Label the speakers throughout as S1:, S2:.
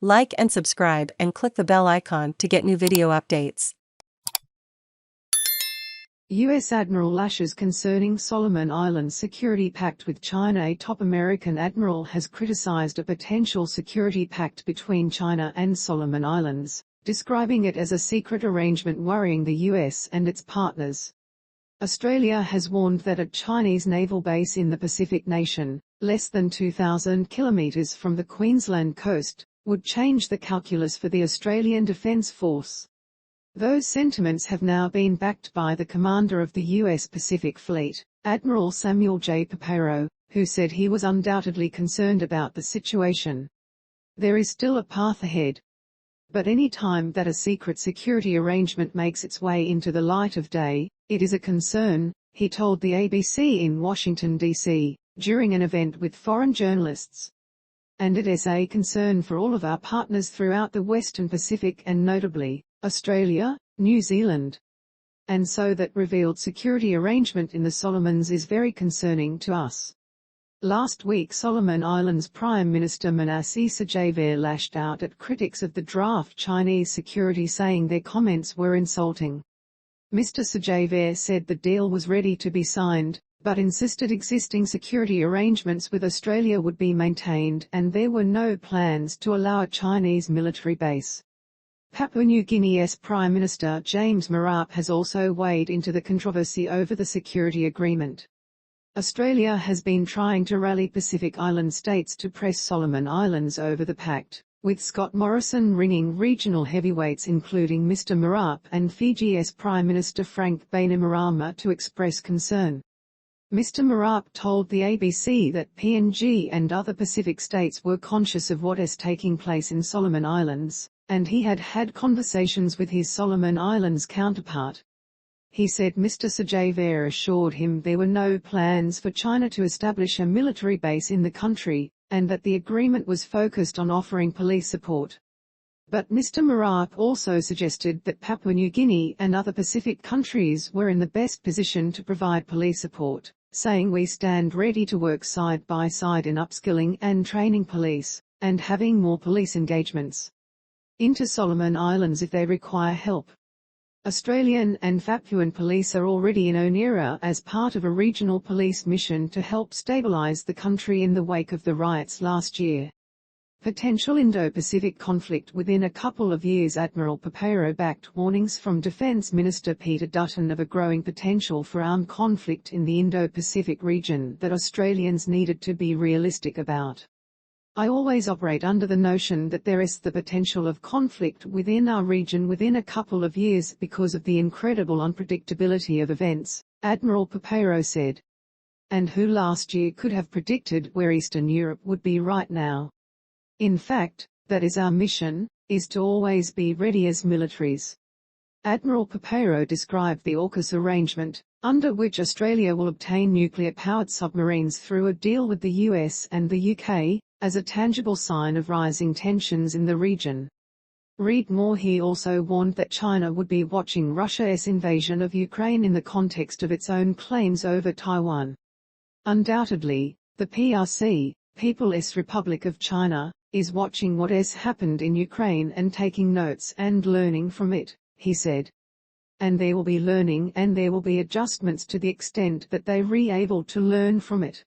S1: Like and subscribe and click the bell icon to get new video updates.
S2: U.S. Admiral lashes concerning Solomon Islands security pact with China. A top American admiral has criticized a potential security pact between China and Solomon Islands, describing it as a secret arrangement worrying the U.S. and its partners. Australia has warned that a Chinese naval base in the Pacific nation, less than 2,000 kilometres from the Queensland coast, would change the calculus for the Australian Defence Force. Those sentiments have now been backed by the commander of the U.S. Pacific Fleet, Admiral Samuel J Paparo, who said he was undoubtedly concerned about the situation. There is still a path ahead. But any time that a secret security arrangement makes its way into the light of day, it is a concern, he told the ABC in Washington, D.C., during an event with foreign journalists. And it is a concern for all of our partners throughout the Western Pacific and notably, Australia, New Zealand. And so that revealed security arrangement in the Solomons is very concerning to us. Last week Solomon Islands Prime Minister Manasseh Sogavare lashed out at critics of the draft Chinese security, saying their comments were insulting. Mr Sogavare said the deal was ready to be signed, but insisted existing security arrangements with Australia would be maintained and there were no plans to allow a Chinese military base. Papua New Guinea's Prime Minister James Marape has also weighed into the controversy over the security agreement. Australia has been trying to rally Pacific Island states to press Solomon Islands over the pact, with Scott Morrison ringing regional heavyweights including Mr Marape and Fiji's Prime Minister Frank Bainimarama to express concern. Mr Marape told the ABC that PNG and other Pacific states were conscious of what is taking place in Solomon Islands, and he had had conversations with his Solomon Islands counterpart. He said Mr Sogavare assured him there were no plans for China to establish a military base in the country, and that the agreement was focused on offering police support. But Mr Marape also suggested that Papua New Guinea and other Pacific countries were in the best position to provide police support, saying we stand ready to work side by side in upskilling and training police, and having more police engagements into Solomon Islands if they require help. Australian and Papuan police are already in Honiara as part of a regional police mission to help stabilise the country in the wake of the riots last year. Potential Indo Pacific conflict within a couple of years. Admiral Paparo backed warnings from Defence Minister Peter Dutton of a growing potential for armed conflict in the Indo Pacific region that Australians needed to be realistic about. I always operate under the notion that there is the potential of conflict within our region within a couple of years because of the incredible unpredictability of events, Admiral Paparo said. And who last year could have predicted where Eastern Europe would be right now? In fact, that is our mission, is to always be ready as militaries. Admiral Paparo described the AUKUS arrangement, under which Australia will obtain nuclear-powered submarines through a deal with the US and the UK, as a tangible sign of rising tensions in the region. Read more. He also warned that China would be watching Russia's invasion of Ukraine in the context of its own claims over Taiwan. Undoubtedly, the PRC, People's Republic of China, is watching what has happened in Ukraine and taking notes and learning from it, he said. And there will be learning and there will be adjustments to the extent that they are able to learn from it.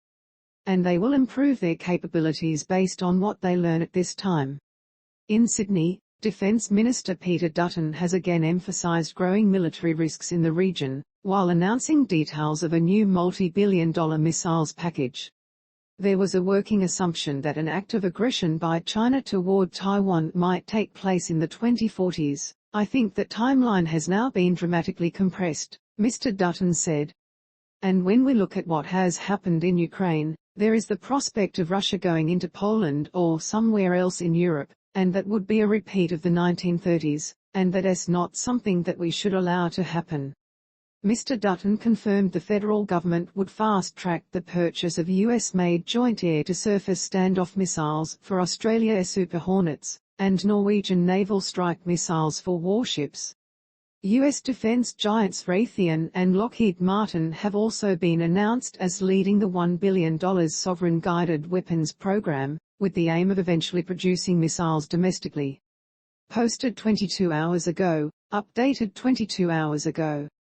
S2: And they will improve their capabilities based on what they learn at this time. In Sydney, Defence Minister Peter Dutton has again emphasised growing military risks in the region, while announcing details of a new multi-billion-dollar missiles package. There was a working assumption that an act of aggression by China toward Taiwan might take place in the 2040s. I think that timeline has now been dramatically compressed, Mr Dutton said. And when we look at what has happened in Ukraine, there is the prospect of Russia going into Poland or somewhere else in Europe, and that would be a repeat of the 1930s, and that is not something that we should allow to happen. Mr Dutton confirmed the federal government would fast-track the purchase of US-made joint air-to-surface standoff missiles for Australia's Super Hornets, and Norwegian naval strike missiles for warships. U.S. defense giants Raytheon and Lockheed Martin have also been announced as leading the $1 billion Sovereign Guided Weapons program, with the aim of eventually producing missiles domestically. Posted 22 hours ago, updated 22 hours ago.